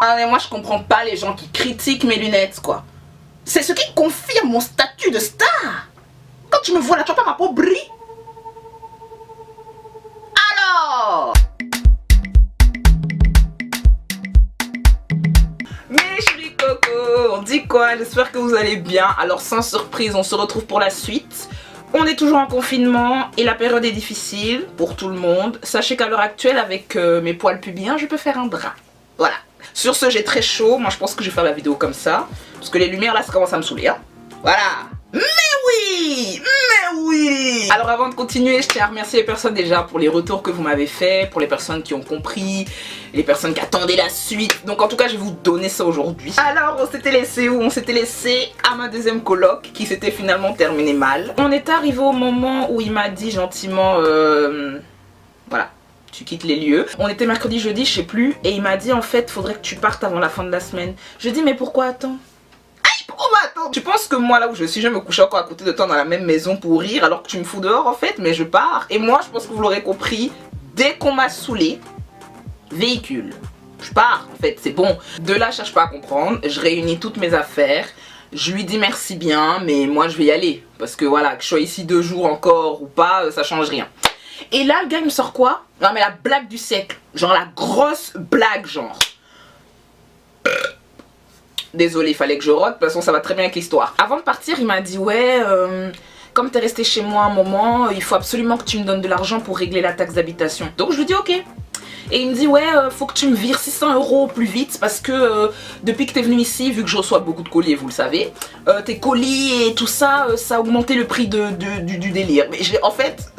Ah mais moi je comprends pas les gens qui critiquent mes lunettes quoi. C'est ce qui confirme mon statut de star. Quand tu me vois là, tu vois pas ma peau brille? Alors mes chéris coco, on dit quoi? J'espère que vous allez bien. Alors sans surprise, on se retrouve pour la suite. On est toujours en confinement et la période est difficile pour tout le monde. Sachez qu'à l'heure actuelle, avec mes poils pubiens, je peux faire un drap. Voilà. Sur ce, j'ai très chaud. Moi, je pense que je vais faire la vidéo comme ça. Parce que les lumières, là, ça commence à me saouler. Hein. Voilà. Mais oui! Mais oui! Alors, avant de continuer, je tiens à remercier les personnes déjà pour les retours que vous m'avez fait, pour les personnes qui ont compris, les personnes qui attendaient la suite. Donc, en tout cas, je vais vous donner ça aujourd'hui. Alors, on s'était laissé où? On s'était laissé à ma deuxième coloc qui s'était finalement terminée mal. On est arrivé au moment où il m'a dit gentiment, voilà. Tu quittes les lieux. On était mercredi, jeudi, je sais plus. Et il m'a dit en fait, faudrait que tu partes avant la fin de la semaine. Je dis mais pourquoi attends? Aïe, pourquoi attends? Tu penses que moi là où je suis, je vais me coucher encore à côté de toi dans la même maison pour rire alors que tu me fous dehors en fait? Mais je pars. Et moi, je pense que vous l'aurez compris, dès qu'on m'a saoulé, véhicule. Je pars en fait, c'est bon. De là, je cherche pas à comprendre. Je réunis toutes mes affaires. Je lui dis merci bien, mais moi je vais y aller. Parce que voilà, que je sois ici 2 jours encore ou pas, ça change rien. Et là, le gars, il me sort quoi? Non, mais la blague du siècle. Genre la grosse blague, genre. Désolé, il fallait que je rote. De toute façon, ça va très bien avec l'histoire. Avant de partir, il m'a dit, ouais, comme t'es resté chez moi un moment, il faut absolument que tu me donnes de l'argent pour régler la taxe d'habitation. Donc, je lui dis, ok. Et il me dit, ouais, faut que tu me vires 600 € au plus vite parce que depuis que t'es venu ici, vu que je reçois beaucoup de colis, vous le savez, tes colis et tout ça, ça a augmenté le prix du délire. Mais en fait,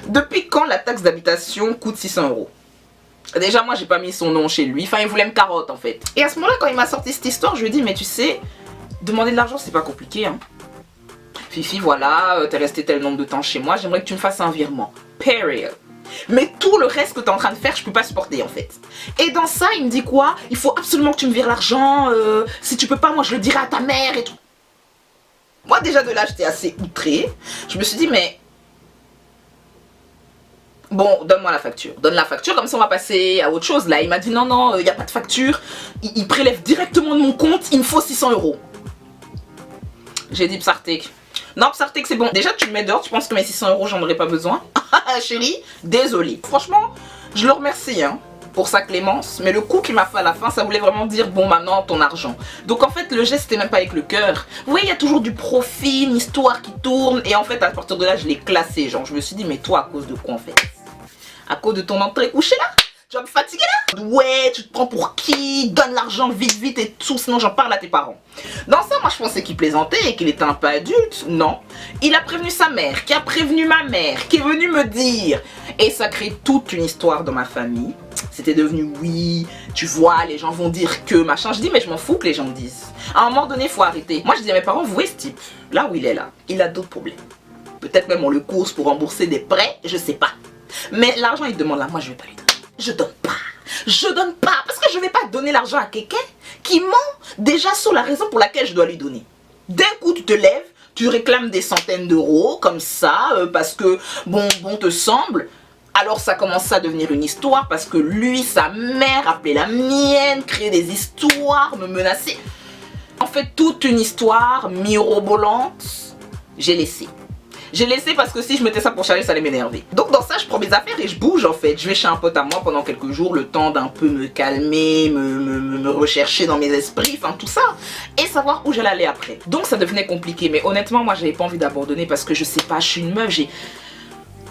depuis quand la taxe d'habitation coûte 600 €? Déjà, moi, j'ai pas mis son nom chez lui. Enfin, il voulait me carotte, en fait. Et à ce moment-là, quand il m'a sorti cette histoire, je lui ai dit, mais tu sais, demander de l'argent, c'est pas compliqué, hein. Fifi, voilà, t'es resté tel nombre de temps chez moi, j'aimerais que tu me fasses un virement. Period. Mais tout le reste que t'es en train de faire, je peux pas supporter en fait. Et dans ça, il me dit quoi? Il faut absolument que tu me vires l'argent. Si tu peux pas, moi je le dirai à ta mère et tout. Moi déjà de là, j'étais assez outrée. Je me suis dit, mais... Bon, donne-moi la facture. Donne la facture, comme ça on va passer à autre chose. Là, il m'a dit, non, non, il n'y a pas de facture. Il prélève directement de mon compte, il me faut 600 €. J'ai dit, Psartek. Non, Psartek, c'est bon. Déjà, tu me mets dehors, tu penses que mes 600 €, j'en aurais pas besoin? Chérie, désolée. Franchement, je le remercie hein, pour sa clémence. Mais le coup qu'il m'a fait à la fin, ça voulait vraiment dire, bon, maintenant, ton argent. Donc, en fait, le geste, c'était même pas avec le cœur. Vous voyez, il y a toujours du profit, une histoire qui tourne. Et en fait, à partir de là, je l'ai classé. Genre, je me suis dit, mais toi, à cause de quoi, en fait? À cause de ton entrée couchée, là? Tu vas me fatiguer là? Ouais, tu te prends pour qui? Donne l'argent vite vite et tout, sinon j'en parle à tes parents. Dans ça, moi je pensais qu'il plaisantait et qu'il était un peu adulte. Non. Il a prévenu sa mère, qui a prévenu ma mère, qui est venue me dire. Et ça crée toute une histoire dans ma famille. C'était devenu oui, tu vois, les gens vont dire que machin. Je dis mais je m'en fous que les gens me disent. À un moment donné, il faut arrêter. Moi je dis à mes parents, vous voyez ce type, là où il est là, il a d'autres problèmes. Peut-être même on le course pour rembourser des prêts, je sais pas. Mais l'argent il demande là, moi je vais pas lui donner. Je donne pas. Je donne pas. Parce que je vais pas donner l'argent à quelqu'un qui ment déjà sur la raison pour laquelle je dois lui donner. D'un coup, tu te lèves, tu réclames des centaines d'euros comme ça, parce que bon te semble. Alors ça commence à devenir une histoire parce que lui, sa mère, appelait la mienne, créait des histoires, me menaçait. En fait, toute une histoire mirobolante, j'ai laissé. J'ai laissé parce que si je mettais ça pour Charlie, ça allait m'énerver. Donc dans ça, je prends mes affaires et je bouge en fait. Je vais chez un pote à moi pendant quelques jours, le temps d'un peu me calmer, me rechercher dans mes esprits, enfin tout ça. Et savoir où j'allais aller après. Donc ça devenait compliqué. Mais honnêtement, moi j'avais pas envie d'abandonner parce que je sais pas, je suis une meuf,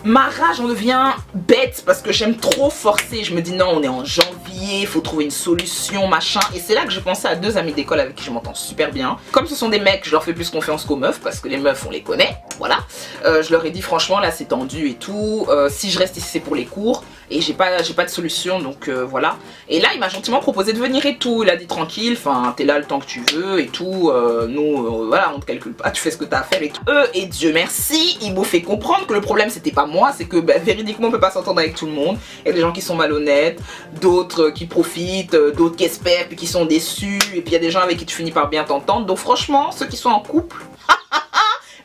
ma rage en devient bête parce que j'aime trop forcer. Je me dis non, on est en janvier, il faut trouver une solution, machin. Et c'est là que je pensais à 2 amis d'école avec qui je m'entends super bien. Comme ce sont des mecs, je leur fais plus confiance qu'aux meufs parce que les meufs on les connaît, voilà. Je leur ai dit franchement là c'est tendu et tout. Si je reste ici c'est pour les cours et j'ai pas de solution donc voilà. Et là il m'a gentiment proposé de venir et tout. Il a dit tranquille, enfin t'es là le temps que tu veux et tout. Nous voilà on te calcule pas, tu fais ce que t'as à faire et tout. Et Dieu merci, ils m'ont fait comprendre que le problème c'était pas moi, c'est que véridiquement on peut pas s'entendre avec tout le monde. Il y a des gens qui sont malhonnêtes, d'autres qui profitent, d'autres qui espèrent puis qui sont déçus, et puis il y a des gens avec qui tu finis par bien t'entendre. Donc franchement ceux qui sont en couple,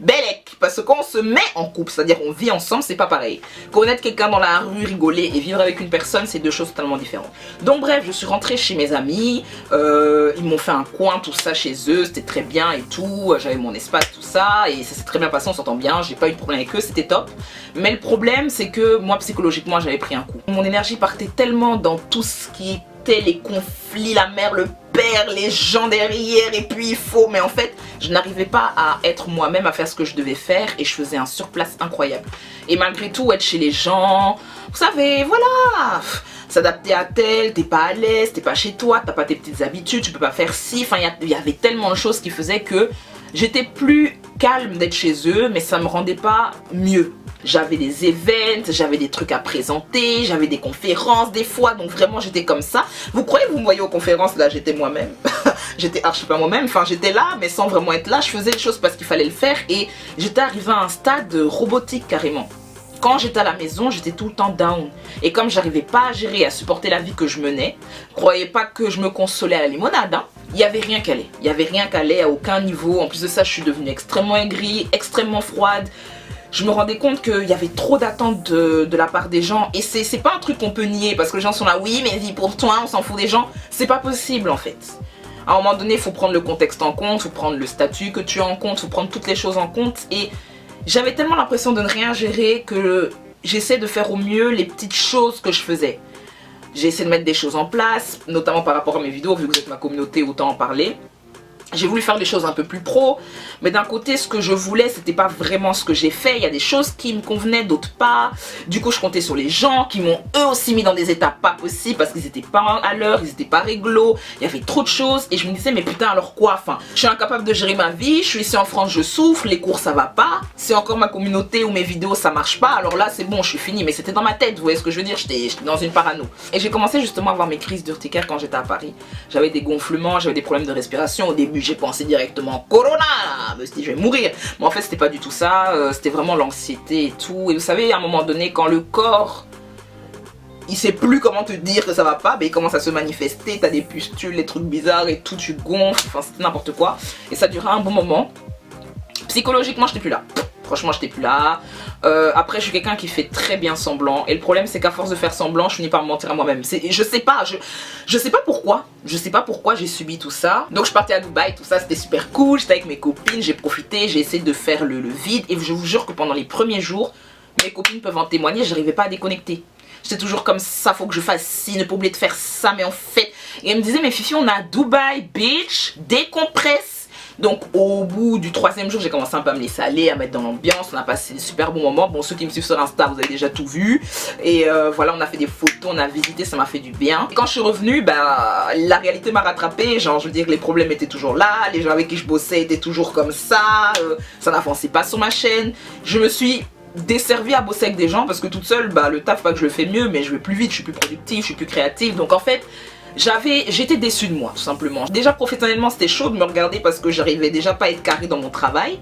Bellec, parce que quand on se met en couple, c'est-à-dire on vit ensemble, c'est pas pareil. Connaître quelqu'un dans la rue, rigoler et vivre avec une personne, c'est deux choses totalement différentes. Donc bref, je suis rentrée chez mes amis, ils m'ont fait un coin, tout ça chez eux, c'était très bien et tout, j'avais mon espace, tout ça, et ça s'est très bien passé, on s'entend bien, j'ai pas eu de problème avec eux, c'était top. Mais le problème, c'est que moi, psychologiquement, j'avais pris un coup. Mon énergie partait tellement dans tout ce qui était les conflits, la mère, le père, les gens derrière, et puis il faut, mais en fait, je n'arrivais pas à être moi-même, à faire ce que je devais faire, et je faisais un surplace incroyable. Et malgré tout, être chez les gens, vous savez, voilà, s'adapter à tel, t'es pas à l'aise, t'es pas chez toi, t'as pas tes petites habitudes, tu peux pas faire ci, enfin, il y avait tellement de choses qui faisaient que j'étais plus calme d'être chez eux, mais ça me rendait pas mieux. J'avais des events, j'avais des trucs à présenter, j'avais des conférences des fois, donc vraiment j'étais comme ça. Vous croyez, vous me voyez aux conférences, là j'étais moi-même. J'étais archi pas moi-même, enfin j'étais là mais sans vraiment être là, je faisais les choses parce qu'il fallait le faire et j'étais arrivée à un stade robotique carrément. Quand j'étais à la maison, j'étais tout le temps down. Et comme j'arrivais pas à gérer, à supporter la vie que je menais, croyez pas que je me consolais à la limonade, hein. Il n'y avait rien qu'à aller. Il n'y avait rien qu'à aller à aucun niveau. En plus de ça, je suis devenue extrêmement aigrie, extrêmement froide. Je me rendais compte qu'il y avait trop d'attentes de la part des gens. Et c'est pas un truc qu'on peut nier parce que les gens sont là, oui, mais vis pour toi, on s'en fout des gens. C'est pas possible en fait. À un moment donné, il faut prendre le contexte en compte, il faut prendre le statut que tu as en compte, il faut prendre toutes les choses en compte. Et j'avais tellement l'impression de ne rien gérer que j'essaie de faire au mieux les petites choses que je faisais. J'ai essayé de mettre des choses en place, notamment par rapport à mes vidéos, vu que vous êtes ma communauté, autant en parler. J'ai voulu faire des choses un peu plus pro, mais d'un côté, ce que je voulais, c'était pas vraiment ce que j'ai fait. Il y a des choses qui me convenaient, d'autres pas. Du coup, je comptais sur les gens qui m'ont eux aussi mis dans des états pas possibles parce qu'ils étaient pas à l'heure, ils étaient pas réglo. Il y avait trop de choses et je me disais, mais putain, alors quoi? Enfin, je suis incapable de gérer ma vie, je suis ici en France, je souffre, les cours ça va pas. C'est encore ma communauté ou mes vidéos ça marche pas, alors là c'est bon, je suis finie. Mais c'était dans ma tête, vous voyez ce que je veux dire? J'étais dans une parano. Et j'ai commencé justement à avoir mes crises d'urticaire quand j'étais à Paris. J'avais des gonflements, j'avais des problèmes de respiration. Au début, j'ai pensé directement Corona, je me suis dit je vais mourir, mais en fait c'était pas du tout ça, c'était vraiment l'anxiété et tout. Et vous savez, à un moment donné, quand le corps il sait plus comment te dire que ça va pas, ben il commence à se manifester, t'as des pustules, des trucs bizarres et tout, tu gonfles, enfin c'était n'importe quoi. Et ça durait un bon moment. Psychologiquement j'étais plus là. Franchement, j'étais plus là. Après, je suis quelqu'un qui fait très bien semblant. Et le problème, c'est qu'à force de faire semblant, je finis par me mentir à moi-même. Je sais pas, je sais pas pourquoi. Je sais pas pourquoi j'ai subi tout ça. Donc, je partais à Dubaï, tout ça, c'était super cool. J'étais avec mes copines, j'ai profité, j'ai essayé de faire le vide. Et je vous jure que pendant les premiers jours, mes copines peuvent en témoigner, j'arrivais pas à déconnecter. J'étais toujours comme ça, faut que je fasse ci, ne pas oublier de faire ça, mais en fait. Et elles me disaient, mais Fifi, on est à Dubaï, bitch, décompresse. Donc au bout du 3e jour, j'ai commencé un peu à me laisser aller, à mettre dans l'ambiance. On a passé des super bons moments. Bon, ceux qui me suivent sur Insta, vous avez déjà tout vu. Et voilà, on a fait des photos, on a visité, ça m'a fait du bien. Et quand je suis revenue, bah, la réalité m'a rattrapée. Genre, je veux dire, les problèmes étaient toujours là. Les gens avec qui je bossais étaient toujours comme ça. Ça n'avançait pas sur ma chaîne. Je me suis desservie à bosser avec des gens parce que toute seule, bah, le taf, pas que je le fais mieux, mais je vais plus vite, je suis plus productive, je suis plus créative. Donc en fait, j'étais déçue de moi tout simplement. Déjà professionnellement c'était chaud de me regarder parce que j'arrivais déjà pas à être carré dans mon travail.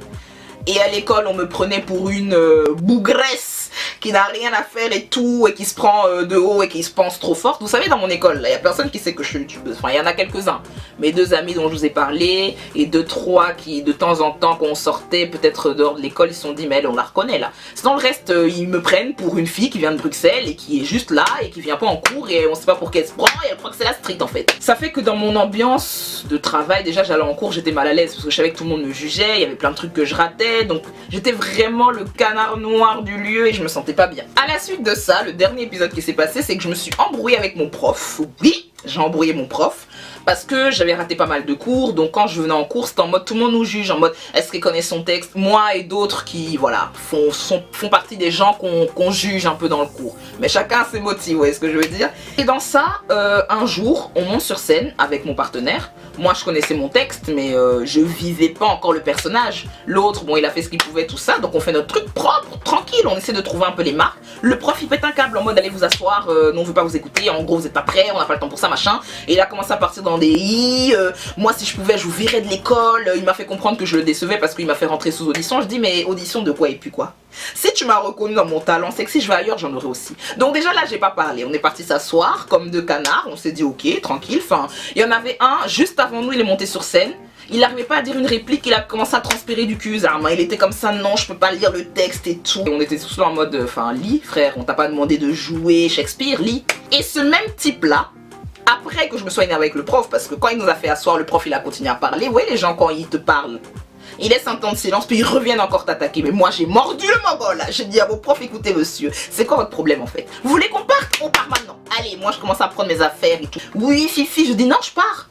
Et à l'école on me prenait pour une bougresse qui n'a rien à faire et tout, et qui se prend de haut et qui se pense trop forte. Vous savez, dans mon école, il y a personne qui sait que je suis youtubeuse. Enfin, il y en a quelques-uns. Mes 2 amis dont je vous ai parlé, et 2-3 qui, de temps en temps, quand on sortait, peut-être dehors de l'école, ils se sont dit, mais elle, on la reconnaît là. Sinon, le reste, ils me prennent pour une fille qui vient de Bruxelles et qui est juste là et qui vient pas en cours et on sait pas pour qu'elle se prend et elle croit que c'est la street en fait. Ça fait que dans mon ambiance de travail, déjà, j'allais en cours, j'étais mal à l'aise parce que je savais que tout le monde me jugeait, il y avait plein de trucs que je ratais, donc j'étais vraiment le canard noir du lieu et je me sentais pas bien. À la suite de ça, le dernier épisode qui s'est passé, c'est que je me suis embrouillée avec mon prof. Oui, j'ai embrouillé mon prof parce que j'avais raté pas mal de cours. Donc quand je venais en cours, c'était en mode tout le monde nous juge, en mode est-ce qu'il connaît son texte. Moi et d'autres qui voilà font partie des gens qu'on juge un peu dans le cours. Mais chacun a ses motifs, vous voyez ce que je veux dire. Et dans ça, un jour, on monte sur scène avec mon partenaire. Moi je connaissais mon texte mais je vivais pas encore le personnage. L'autre, bon, il a fait ce qu'il pouvait, tout ça. Donc on fait notre truc propre, tranquille, on essaie de trouver un peu les marques. Le prof il pète un câble en mode allez vous asseoir, non on veut pas vous écouter, en gros vous êtes pas prêts, on n'a pas le temps pour ça, machin. Et il a commencé à partir dans des moi si je pouvais je vous virais de l'école. Il m'a fait comprendre que je le décevais parce qu'il m'a fait rentrer sous audition. Je dis mais audition de quoi et puis quoi? Si tu m'as reconnu dans mon talent, c'est que si je vais ailleurs j'en aurai aussi. Donc déjà là j'ai pas parlé, on est parti s'asseoir comme 2 canards, on s'est dit ok tranquille. Enfin il y en avait un juste avant nous, il est monté sur scène. Il n'arrivait pas à dire une réplique, il a commencé à transpirer du cul, Zarma. Il était comme ça, non, je peux pas lire le texte et tout. Et on était tous là en mode, enfin, lis, frère, on t'a pas demandé de jouer Shakespeare, lis. Et ce même type-là, après que je me sois énervé avec le prof, parce que quand il nous a fait asseoir, le prof, il a continué à parler. Vous voyez les gens, quand ils te parlent, ils laissent un temps de silence, puis ils reviennent encore t'attaquer. Mais moi, j'ai mordu le mongol, là. J'ai dit à vos profs, écoutez, monsieur, c'est quoi votre problème, en fait? Vous voulez qu'on parte? On part maintenant. Allez, moi, je commence à prendre mes affaires et tout. Oui, Fifi, je dis non, je pars.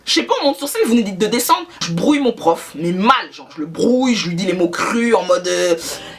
Je sais pas, on monte sur scène, vous nous dites de descendre. Je brouille mon prof, mais mal, genre je le brouille, je lui dis les mots crus en mode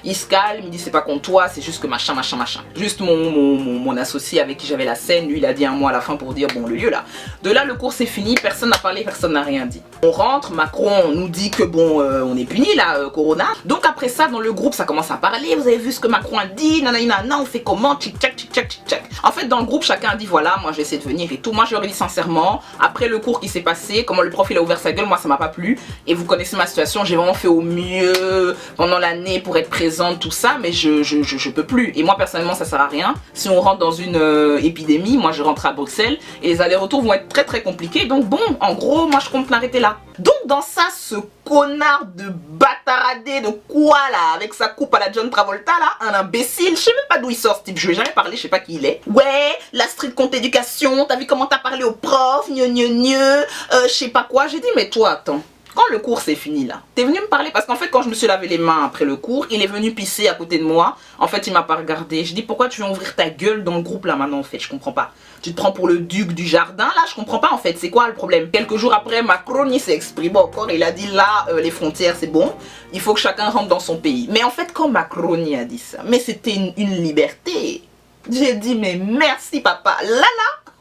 il se calme, il dit c'est pas contre toi, c'est juste que machin, machin, machin. Juste mon associé avec qui j'avais la scène, lui il a dit un mot à la fin pour dire bon le lieu là. De là le cours c'est fini, personne n'a parlé, personne n'a rien dit. On rentre, Macron nous dit que bon on est puni là, Corona. Donc après ça dans le groupe ça commence à parler, vous avez vu ce que Macron a dit, nanana, on fait comment, tchic tchac, tchic tchac, tchic tchac. En fait dans le groupe chacun a dit voilà, moi j'ai essayé de venir et tout, moi je leur ai dit sincèrement, après le cours qui s'est passé, comment le prof il a ouvert sa gueule, moi ça m'a pas plu et vous connaissez ma situation, j'ai vraiment fait au mieux pendant l'année pour être présente tout ça mais je peux plus et moi personnellement ça sert à rien. Si on rentre dans une épidémie, moi je rentre à Bruxelles et les allers-retours vont être très compliqués donc bon en gros moi je compte m'arrêter là. Donc dans ça ce connard de bataradé de quoi là avec sa coupe à la John Travolta là, un imbécile, je sais même pas d'où il sort ce type, je lui ai jamais parlé, je sais pas qui il est. Ouais, la street compte éducation, t'as vu comment t'as parlé au prof, je sais pas quoi, j'ai dit mais toi attends. Quand le cours c'est fini là, t'es venu me parler parce qu'en fait quand je me suis lavé les mains après le cours, il est venu pisser à côté de moi. En fait il m'a pas regardé. Je dis pourquoi tu veux ouvrir ta gueule dans le groupe là maintenant en fait, je comprends pas. Tu te prends pour le duc du jardin là, je comprends pas en fait, c'est quoi le problème? Quelques jours après Macron il s'est exprimé encore, il a dit là les frontières c'est bon, il faut que chacun rentre dans son pays. Mais en fait quand Macron a dit ça, mais c'était une liberté. J'ai dit mais merci papa, là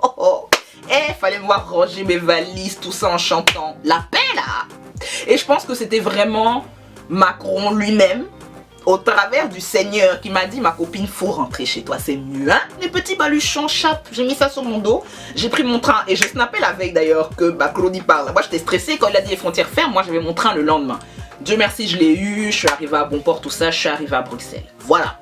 oh oh. Eh, fallait me voir ranger mes valises, tout ça en chantant la paix là. Et je pense que c'était vraiment Macron lui-même, au travers du Seigneur, qui m'a dit ma copine, faut rentrer chez toi, c'est mieux, hein. Les petits baluchons chape, j'ai mis ça sur mon dos, j'ai pris mon train et j'ai snappé la veille d'ailleurs que Macron y parle. Moi j'étais stressée quand il a dit les frontières fermes, moi j'avais mon train le lendemain. Dieu merci, je l'ai eu, je suis arrivée à bon port, tout ça, je suis arrivée à Bruxelles. Voilà.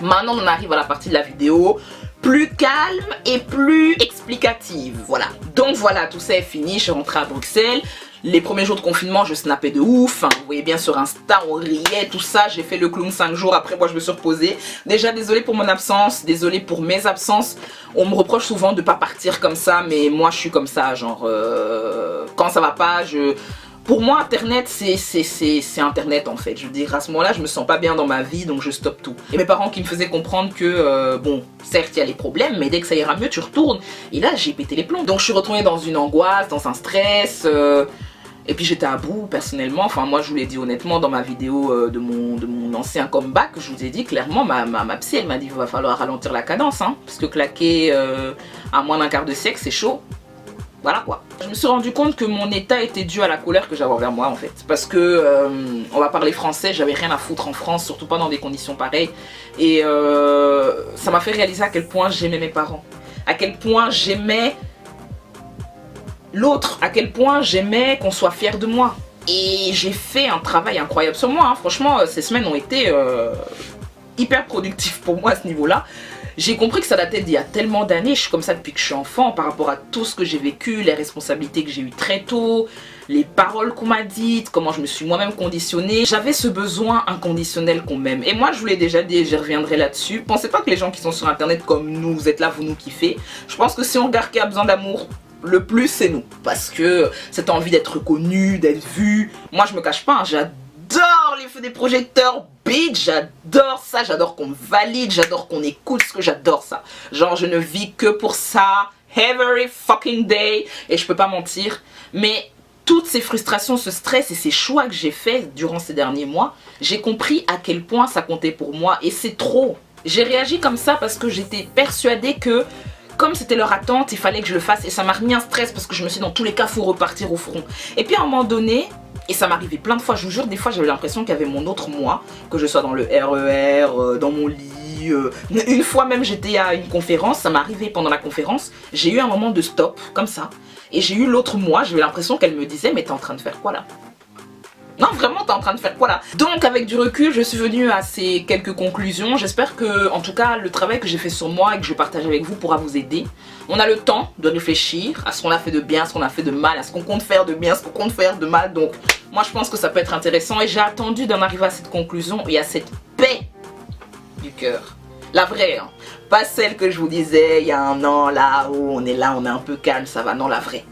Maintenant on arrive à la partie de la vidéo plus calme et plus explicative, voilà. Donc voilà, tout ça est fini, je suis rentrée à Bruxelles. Les premiers jours de confinement, je snappais de ouf, hein. Vous voyez bien sur Insta, on riait, tout ça. J'ai fait le clown 5 jours, après moi je me suis reposée. Déjà désolée pour mon absence, désolée pour mes absences. On me reproche souvent de pas partir comme ça, mais moi je suis comme ça, genre quand ça va pas, Pour moi, Internet, c'est Internet en fait. Je veux dire, à ce moment-là, je me sens pas bien dans ma vie, donc je stoppe tout. Et mes parents qui me faisaient comprendre que, bon, certes, il y a les problèmes, mais dès que ça ira mieux, tu retournes. Et là, j'ai pété les plombs. Donc, je suis retournée dans une angoisse, dans un stress. Et puis, j'étais à bout, personnellement. Enfin, moi, je vous l'ai dit honnêtement dans ma vidéo de mon ancien comeback. Je vous ai dit clairement, ma psy, elle m'a dit, il va falloir ralentir la cadence, hein. Parce que claquer à moins d'un quart de siècle, c'est chaud. Voilà quoi. Je me suis rendu compte que mon état était dû à la colère que j'avais envers moi en fait. Parce que, on va parler français, j'avais rien à foutre en France, surtout pas dans des conditions pareilles. Et ça m'a fait réaliser à quel point j'aimais mes parents. À quel point j'aimais l'autre. À quel point j'aimais qu'on soit fier de moi. Et j'ai fait un travail incroyable sur moi. Hein. Franchement, ces semaines ont été hyper productives pour moi à ce niveau-là. J'ai compris que ça datait d'il y a tellement d'années, je suis comme ça depuis que je suis enfant par rapport à tout ce que j'ai vécu, les responsabilités que j'ai eues très tôt, les paroles qu'on m'a dites, comment je me suis moi-même conditionnée. J'avais ce besoin inconditionnel qu'on m'aime. Et moi je vous l'ai déjà dit et je reviendrai là-dessus. Pensez pas que les gens qui sont sur internet comme nous, vous êtes là, vous nous kiffez. Je pense que si on regarde qui a besoin d'amour, le plus c'est nous. Parce que cette envie d'être reconnu, d'être vu, moi je me cache pas, hein, j'adore les feux des projecteurs, bitch, j'adore ça, j'adore qu'on me valide, j'adore qu'on écoute ce que j'adore ça. Genre je ne vis que pour ça, every fucking day, et je peux pas mentir, mais toutes ces frustrations, ce stress et ces choix que j'ai faits durant ces derniers mois, j'ai compris à quel point ça comptait pour moi, et c'est trop. J'ai réagi comme ça parce que j'étais persuadée que comme c'était leur attente, il fallait que je le fasse, et ça m'a remis un stress parce que je me suis dit dans tous les cas, faut repartir au front. Et puis à un moment donné, et ça m'arrivait plein de fois, je vous jure, des fois j'avais l'impression qu'il y avait mon autre moi, que je sois dans le RER, dans mon lit. Une fois même j'étais à une conférence, ça m'est arrivé pendant la conférence, j'ai eu un moment de stop, comme ça, et j'ai eu l'autre moi, j'avais l'impression qu'elle me disait, mais t'es en train de faire quoi là? Non, vraiment, t'es en train de faire quoi là? Donc, avec du recul, je suis venue à ces quelques conclusions. J'espère que, en tout cas, le travail que j'ai fait sur moi et que je partage avec vous pourra vous aider. On a le temps de réfléchir à ce qu'on a fait de bien, à ce qu'on a fait de mal, à ce qu'on compte faire de bien, à ce qu'on compte faire de mal. Donc, moi, je pense que ça peut être intéressant et j'ai attendu d'en arriver à cette conclusion et à cette paix du cœur. La vraie, hein. Pas celle que je vous disais il y a un an, là, où on est un peu calme, ça va. Non, la vraie.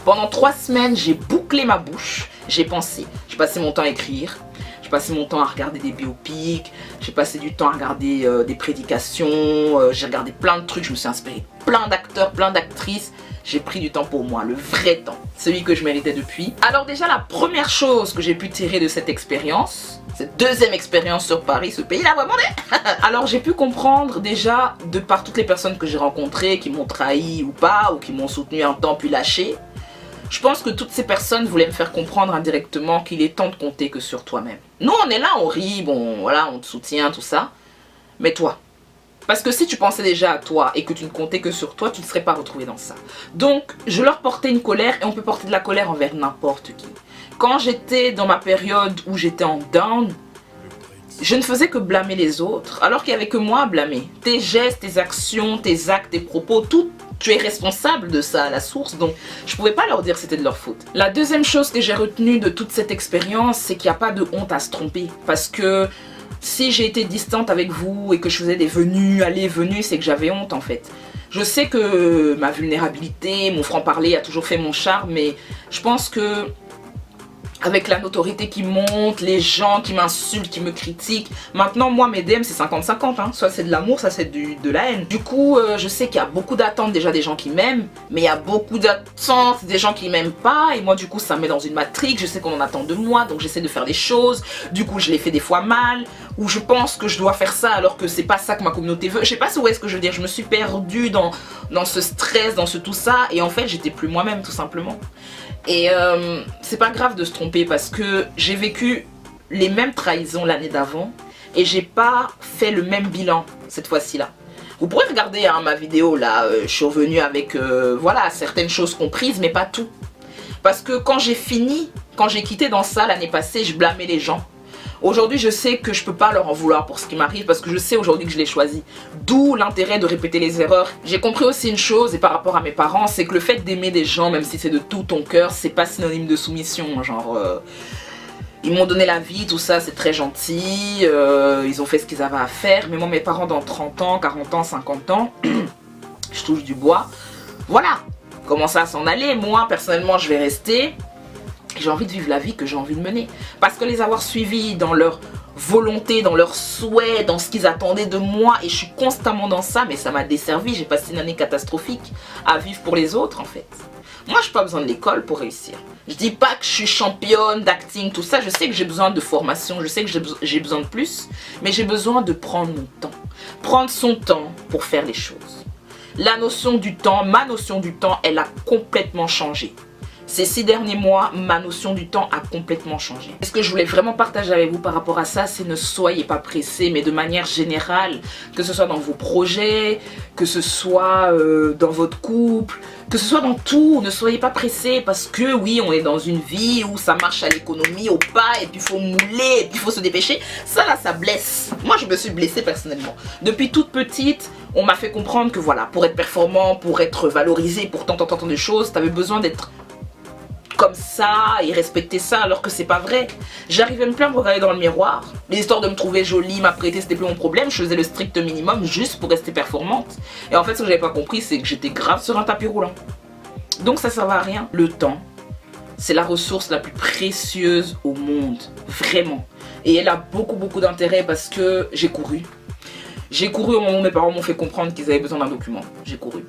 Pendant 3 semaines, j'ai bouclé ma bouche, j'ai pensé. J'ai passé mon temps à écrire, j'ai passé mon temps à regarder des biopics, j'ai passé du temps à regarder des prédications, j'ai regardé plein de trucs, je me suis inspirée de plein d'acteurs, plein d'actrices. J'ai pris du temps pour moi, le vrai temps, celui que je méritais depuis. Alors déjà, la première chose que j'ai pu tirer de cette expérience, cette deuxième expérience sur Paris, ce pays-là, vraiment. Alors j'ai pu comprendre déjà, de par toutes les personnes que j'ai rencontrées, qui m'ont trahi ou pas, ou qui m'ont soutenu un temps puis lâché, je pense que toutes ces personnes voulaient me faire comprendre indirectement qu'il est temps de compter que sur toi-même. Nous, on est là, on rit, bon, voilà, on te soutient, tout ça. Mais toi, parce que si tu pensais déjà à toi et que tu ne comptais que sur toi, tu ne serais pas retrouvé dans ça. Donc, je leur portais une colère et on peut porter de la colère envers n'importe qui. Quand j'étais dans ma période où j'étais en down, je ne faisais que blâmer les autres, alors qu'il n'y avait que moi à blâmer. Tes gestes, tes actions, tes actes, tes propos, tout, tu es responsable de ça à la source, donc je ne pouvais pas leur dire que c'était de leur faute. La deuxième chose que j'ai retenue de toute cette expérience, c'est qu'il n'y a pas de honte à se tromper. Parce que si j'ai été distante avec vous et que je faisais des venues, allées, venues, c'est que j'avais honte en fait. Je sais que ma vulnérabilité, mon franc-parler a toujours fait mon charme, mais je pense que avec la notoriété qui monte, les gens qui m'insultent, qui me critiquent. Maintenant, moi, mes DM, c'est 50-50. Hein. Soit c'est de l'amour, soit c'est de la haine. Du coup, je sais qu'il y a beaucoup d'attentes déjà des gens qui m'aiment. Mais il y a beaucoup d'attentes des gens qui m'aiment pas. Et moi, du coup, ça me met dans une matrix. Je sais qu'on en attend de moi. Donc, j'essaie de faire des choses. Du coup, je les fais des fois mal. Ou je pense que je dois faire ça alors que c'est pas ça que ma communauté veut. Je sais pas où est-ce que je veux dire. Je me suis perdue dans ce stress, dans tout ça. Et en fait, j'étais plus moi-même, tout simplement. Et c'est pas grave de se tromper parce que j'ai vécu les mêmes trahisons l'année d'avant et j'ai pas fait le même bilan cette fois-ci là. Vous pourrez regarder hein, ma vidéo là, je suis revenue avec voilà, certaines choses comprises mais pas tout. Parce que quand j'ai fini, quand j'ai quitté dans ça l'année passée, je blâmais les gens. Aujourd'hui, je sais que je peux pas leur en vouloir pour ce qui m'arrive parce que je sais aujourd'hui que je l'ai choisi. D'où l'intérêt de répéter les erreurs. J'ai compris aussi une chose et par rapport à mes parents, c'est que le fait d'aimer des gens, même si c'est de tout ton cœur, c'est pas synonyme de soumission. Genre, ils m'ont donné la vie, tout ça, c'est très gentil. Ils ont fait ce qu'ils avaient à faire. Mais moi, mes parents dans 30 ans, 40 ans, 50 ans, je touche du bois. Voilà, comment ça s'en aller. Moi, personnellement, je vais rester. J'ai envie de vivre la vie que j'ai envie de mener. Parce que les avoir suivis dans leur volonté, dans leurs souhaits, dans ce qu'ils attendaient de moi, et je suis constamment dans ça, mais ça m'a desservi. J'ai passé une année catastrophique à vivre pour les autres en fait. Moi, je n'ai pas besoin de l'école pour réussir. Je dis pas que je suis championne d'acting, tout ça. Je sais que j'ai besoin de formation, je sais que j'ai besoin de plus, mais j'ai besoin de prendre mon temps. Prendre son temps pour faire les choses. La notion du temps, ma notion du temps, elle a complètement changé. Ces 6 derniers mois, ma notion du temps a complètement changé. Ce que je voulais vraiment partager avec vous par rapport à ça, c'est ne soyez pas pressés, mais de manière générale, que ce soit dans vos projets, que ce soit dans votre couple, que ce soit dans tout, ne soyez pas pressés parce que oui, on est dans une vie où ça marche à l'économie, au pas, et puis il faut mouler, et puis il faut se dépêcher. Ça là, ça blesse. Moi, je me suis blessée personnellement. Depuis toute petite, on m'a fait comprendre que voilà, pour être performant, pour être valorisé, pour tant de choses, tu avais besoin d'être comme ça et respecter ça alors que c'est pas vrai. J'arrivais même plus à me regarder dans le miroir. Les histoires de me trouver jolie, m'apprêter, c'était plus mon problème. Je faisais le strict minimum juste pour rester performante. Et en fait, ce que j'avais pas compris, c'est que j'étais grave sur un tapis roulant. Donc ça servait à rien. Le temps, c'est la ressource la plus précieuse au monde. Vraiment. Et elle a beaucoup d'intérêt parce que j'ai couru. J'ai couru au moment où mes parents m'ont fait comprendre qu'ils avaient besoin d'un document. J'ai couru.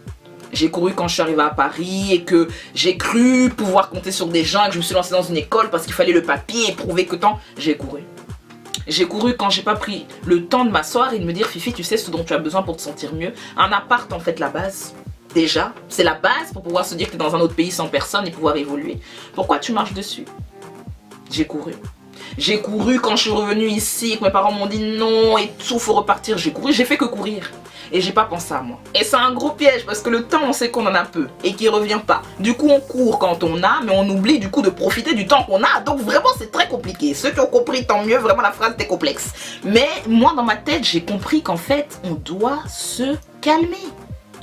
J'ai couru quand je suis arrivée à Paris et que j'ai cru pouvoir compter sur des gens et que je me suis lancée dans une école parce qu'il fallait le papier et prouver que tant. J'ai couru. J'ai couru quand j'ai pas pris le temps de m'asseoir et de me dire Fifi, tu sais ce dont tu as besoin pour te sentir mieux. Un appart en fait la base. Déjà, c'est la base pour pouvoir se dire que tu es dans un autre pays sans personne et pouvoir évoluer. Pourquoi tu marches dessus? J'ai couru. J'ai couru quand je suis revenue ici et que mes parents m'ont dit non et tout, faut repartir. J'ai couru, j'ai fait que courir. et j'ai pas pensé à moi. Et c'est un gros piège parce que le temps on sait qu'on en a peu et qu'il revient pas. Du coup on court quand on a, mais on oublie du coup de profiter du temps qu'on a. Donc vraiment c'est très compliqué. Ceux qui ont compris tant mieux, vraiment la phrase était complexe. Mais moi dans ma tête j'ai compris qu'en fait on doit se calmer.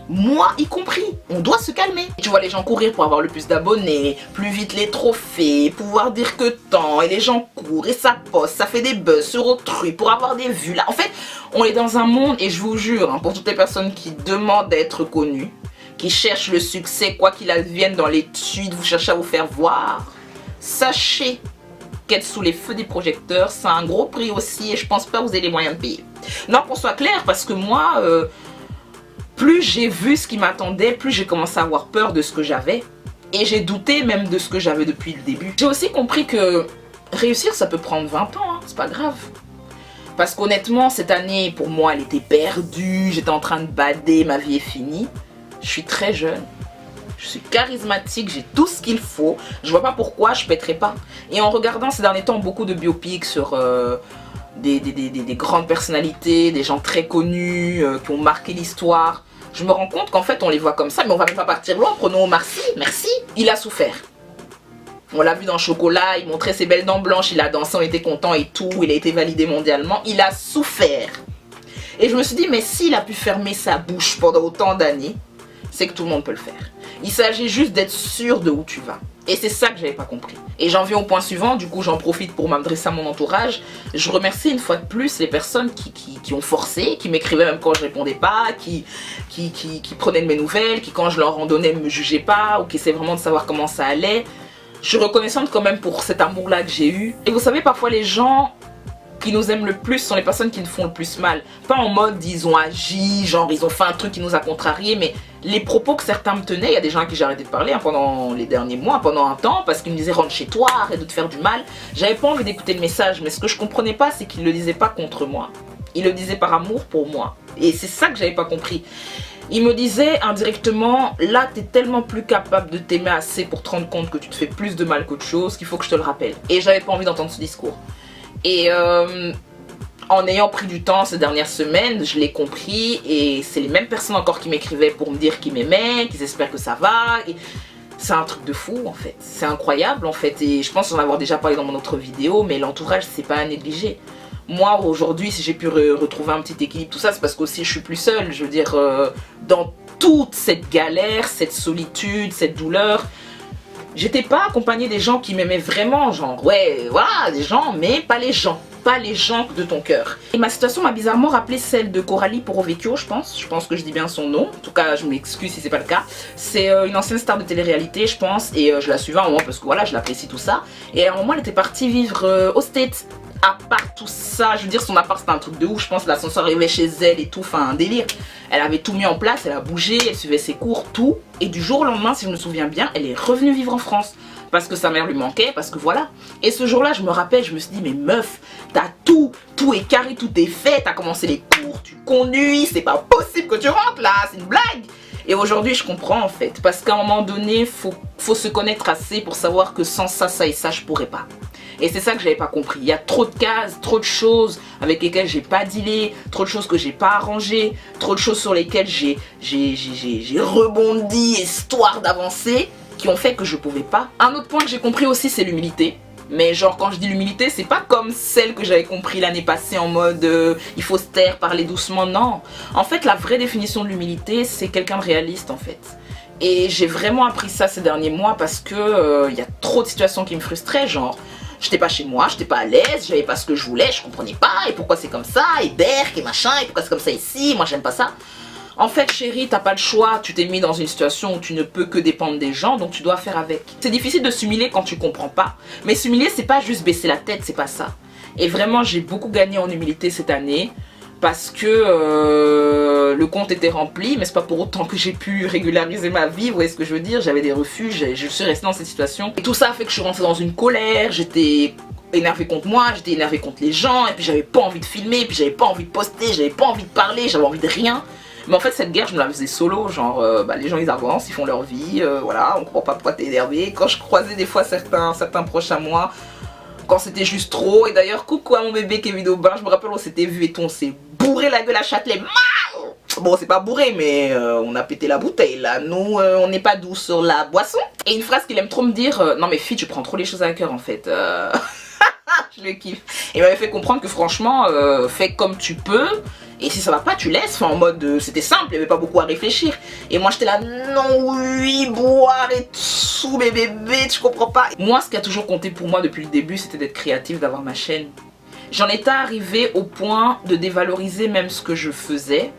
Moi y compris, on doit se calmer. Tu vois les gens courir pour avoir le plus d'abonnés, plus vite les trophées, pouvoir dire que tant, et les gens courent et ça poste, ça fait des buzz sur autrui pour avoir des vues. Là, en fait, on est dans un monde, et je vous jure, hein, pour toutes les personnes qui demandent d'être connues, qui cherchent le succès, quoi qu'il advienne dans l'étude, vous cherchez à vous faire voir, sachez qu'être sous les feux des projecteurs, c'est un gros prix aussi, et je pense pas que vous avez les moyens de payer. Non, qu'on soit clair, parce que moi... plus j'ai vu ce qui m'attendait, plus j'ai commencé à avoir peur de ce que j'avais. Et j'ai douté même de ce que j'avais depuis le début. J'ai aussi compris que réussir, ça peut prendre 20 ans, hein, c'est pas grave. Parce qu'honnêtement, cette année, pour moi, elle était perdue. J'étais en train de bader, ma vie est finie. Je suis très jeune. Je suis charismatique, j'ai tout ce qu'il faut. Je vois pas pourquoi je pèterais pas. Et en regardant ces derniers temps beaucoup de biopics sur... des grandes personnalités, des gens très connus qui ont marqué l'histoire. Je me rends compte qu'en fait on les voit comme ça, mais on va même pas partir loin. Prenons Omar Sy, merci, il a souffert. On l'a vu dans Chocolat, il montrait ses belles dents blanches, il a dansé, on était content et tout, il a été validé mondialement, il a souffert. Et je me suis dit, mais s'il a pu fermer sa bouche pendant autant d'années, c'est que tout le monde peut le faire. Il s'agit juste d'être sûr de où tu vas. Et c'est ça que j'avais pas compris. Et j'en viens au point suivant, du coup j'en profite pour m'adresser à mon entourage. Je remercie une fois de plus les personnes qui ont forcé, qui m'écrivaient même quand je répondais pas, qui prenaient de mes nouvelles, qui quand je leur en donnais ne me jugeaient pas, ou qui essaient vraiment de savoir comment ça allait. Je suis reconnaissante quand même pour cet amour-là que j'ai eu. Et vous savez, parfois les gens qui nous aiment le plus sont les personnes qui nous font le plus mal. Pas en mode ils ont agi, genre ils ont fait un truc qui nous a contrariés, mais les propos que certains me tenaient, il y a des gens à qui j'ai arrêté de parler hein, pendant les derniers mois, pendant un temps, parce qu'ils me disaient rentre chez toi, arrête de te faire du mal. J'avais pas envie d'écouter le message, mais ce que je comprenais pas, c'est qu'ils le disaient pas contre moi. Ils le disaient par amour pour moi. Et c'est ça que j'avais pas compris. Ils me disaient indirectement, là t'es tellement plus capable de t'aimer assez pour te rendre compte que tu te fais plus de mal qu'autre chose, qu'il faut que je te le rappelle. Et j'avais pas envie d'entendre ce discours. Et en ayant pris du temps ces dernières semaines, je l'ai compris et c'est les mêmes personnes encore qui m'écrivaient pour me dire qu'ils m'aimaient, qu'ils espèrent que ça va. C'est un truc de fou en fait, c'est incroyable en fait et je pense en avoir déjà parlé dans mon autre vidéo, mais l'entourage c'est pas à négliger. Moi aujourd'hui si j'ai pu retrouver un petit équilibre, tout ça c'est parce qu'aussi je suis plus seule, je veux dire dans toute cette galère, cette solitude, cette douleur, j'étais pas accompagnée des gens qui m'aimaient vraiment, genre ouais, voilà, des gens, mais pas les gens de ton cœur. Et ma situation m'a bizarrement rappelé celle de Coralie Porovecchio, je pense que je dis bien son nom, en tout cas je m'excuse si c'est pas le cas. C'est une ancienne star de télé-réalité je pense, et je la suivais à un moment parce que voilà, je l'apprécie tout ça. Et à un moment elle était partie vivre aux States. À part tout ça, je veux dire son appart c'était un truc de ouf, je pense l'ascenseur arrivait chez elle et tout, enfin un délire. Elle avait tout mis en place, elle a bougé, elle suivait ses cours, tout. Et du jour au lendemain, si je me souviens bien, elle est revenue vivre en France. Parce que sa mère lui manquait, parce que voilà. Et ce jour-là, je me rappelle, je me suis dit, mais meuf, t'as tout est carré, tout est fait, t'as commencé les cours, tu conduis, c'est pas possible que tu rentres là, c'est une blague. Et aujourd'hui, je comprends en fait, parce qu'à un moment donné, faut se connaître assez pour savoir que sans ça, ça et ça, je pourrais pas. Et c'est ça que j'avais pas compris. Il y a trop de cases, trop de choses avec lesquelles j'ai pas dealé, trop de choses que j'ai pas arrangées, trop de choses sur lesquelles j'ai rebondi histoire d'avancer, qui ont fait que je pouvais pas. Un autre point que j'ai compris aussi, c'est l'humilité. Mais genre quand je dis l'humilité, c'est pas comme celle que j'avais compris l'année passée en mode il faut se taire, parler doucement, non. En fait la vraie définition de l'humilité, c'est quelqu'un de réaliste en fait. Et j'ai vraiment appris ça ces derniers mois parce que y a trop de situations qui me frustraient, genre j'étais pas chez moi, j'étais pas à l'aise, j'avais pas ce que je voulais, je comprenais pas, et pourquoi c'est comme ça, et berk, et machin, et pourquoi c'est comme ça ici, moi j'aime pas ça. En fait chérie, t'as pas le choix, tu t'es mis dans une situation où tu ne peux que dépendre des gens, donc tu dois faire avec. C'est difficile de s'humilier quand tu comprends pas, mais s'humilier c'est pas juste baisser la tête, c'est pas ça. Et vraiment j'ai beaucoup gagné en humilité cette année, parce que le compte était rempli, mais c'est pas pour autant que j'ai pu régulariser ma vie, vous voyez ce que je veux dire, j'avais des refus, je suis restée dans cette situation. Et tout ça a fait que je suis rentrée dans une colère, j'étais énervée contre moi, j'étais énervée contre les gens, et puis j'avais pas envie de filmer, et puis j'avais pas envie de poster, j'avais pas envie de parler, j'avais envie de rien. Mais en fait cette guerre je me la faisais solo, genre les gens ils avancent, ils font leur vie, voilà, on comprend pas pourquoi t'es énervé. Quand je croisais des fois certains proches à moi, quand c'était juste trop, et d'ailleurs coucou à mon bébé Kevin Aubin, je me rappelle on s'était vu et tout, on s'est bourré la gueule à Châtelet, mal. Bon, c'est pas bourré, mais on a pété la bouteille là. Nous, on n'est pas doux sur la boisson. Et une phrase qu'il aime trop me dire, non mais fille, tu prends trop les choses à cœur en fait. Je le kiffe. Il m'avait fait comprendre que franchement, fais comme tu peux. Et si ça va pas, tu laisses. Enfin, en mode, c'était simple, il n'y avait pas beaucoup à réfléchir. Et moi, j'étais là, non, oui, boire et tout, mes bébés, tu comprends pas. Moi, ce qui a toujours compté pour moi depuis le début, c'était d'être créative, d'avoir ma chaîne. J'en étais arrivée au point de dévaloriser même ce que je faisais.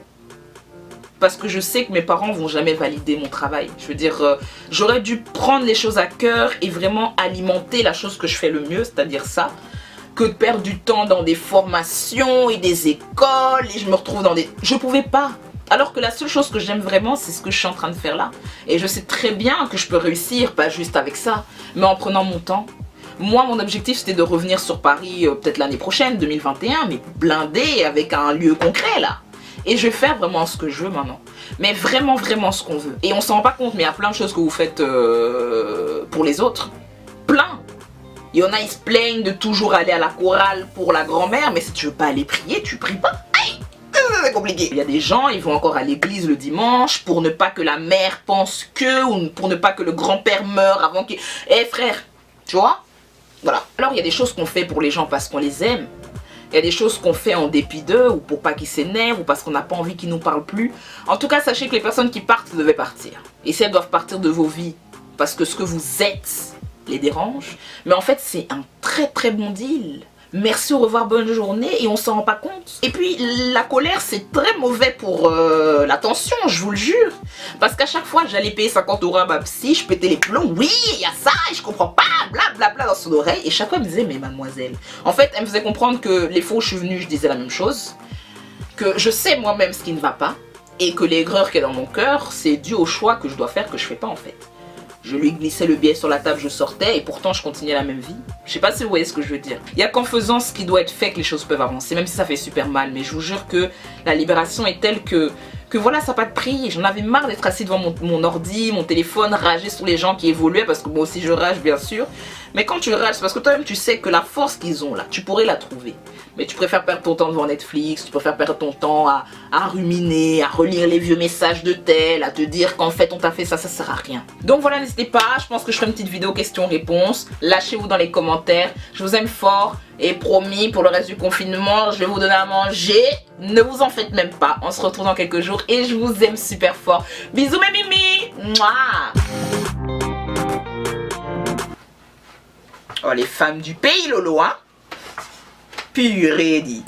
Parce que je sais que mes parents vont jamais valider mon travail. Je veux dire, j'aurais dû prendre les choses à cœur et vraiment alimenter la chose que je fais le mieux, c'est-à-dire ça, que de perdre du temps dans des formations et des écoles et je me retrouve dans des... Je pouvais pas. Alors que la seule chose que j'aime vraiment, c'est ce que je suis en train de faire là. Et je sais très bien que je peux réussir, pas juste avec ça, mais en prenant mon temps. Moi, mon objectif, c'était de revenir sur Paris peut-être l'année prochaine, 2021, mais blindé avec un lieu concret là. Et je vais faire vraiment ce que je veux maintenant. Mais vraiment, vraiment ce qu'on veut. Et on s'en rend pas compte, mais il y a plein de choses que vous faites pour les autres. Plein. Il y en a, ils se plaignent de toujours aller à la chorale pour la grand-mère, mais si tu veux pas aller prier, tu pries pas. Aïe, c'est compliqué. Il y a des gens, ils vont encore à l'église le dimanche pour ne pas que la mère pense que, ou pour ne pas que le grand-père meure avant qu'il... Eh frère, tu vois? Voilà. Alors il y a des choses qu'on fait pour les gens parce qu'on les aime. Il y a des choses qu'on fait en dépit d'eux, ou pour pas qu'ils s'énervent, ou parce qu'on n'a pas envie qu'ils nous parlent plus. En tout cas, sachez que les personnes qui partent devaient partir. Et si elles doivent partir de vos vies, parce que ce que vous êtes les dérange, mais en fait c'est un très très bon deal. Merci, au revoir, bonne journée, et on s'en rend pas compte. Et puis la colère, c'est très mauvais pour la tension, je vous le jure. Parce qu'à chaque fois j'allais payer 50 € à ma psy, je pétais les plombs, oui, il y a ça, et je comprends pas, blablabla dans son oreille. Et chaque fois elle me disait, mais mademoiselle, en fait elle me faisait comprendre que les fois où je suis venue, je disais la même chose, que je sais moi-même ce qui ne va pas, et que l'aigreur qui est dans mon cœur, c'est dû au choix que je dois faire, que je fais pas en fait. Je lui glissais le billet sur la table, je sortais et pourtant je continuais la même vie. Je sais pas si vous voyez ce que je veux dire. Il y a qu'en faisant ce qui doit être fait que les choses peuvent avancer, même si ça fait super mal. Mais je vous jure que la libération est telle que voilà, ça n'a pas de prix. J'en avais marre d'être assis devant mon ordi, mon téléphone, rager sur les gens qui évoluaient, parce que moi aussi je rage bien sûr. Mais quand tu rages, c'est parce que toi-même tu sais que la force qu'ils ont là, tu pourrais la trouver. Mais tu préfères perdre ton temps devant Netflix, tu préfères perdre ton temps à ruminer, à relire les vieux messages de tel, à te dire qu'en fait on t'a fait ça, ça sert à rien. Donc voilà, n'hésitez pas, je pense que je ferai une petite vidéo questions-réponses. Lâchez-vous dans les commentaires, je vous aime fort. Et promis, pour le reste du confinement, je vais vous donner à manger. Ne vous en faites même pas, on se retrouve dans quelques jours et je vous aime super fort. Bisous mes mimi. Mouah. Oh les femmes du pays Lolo, hein. Purée dit.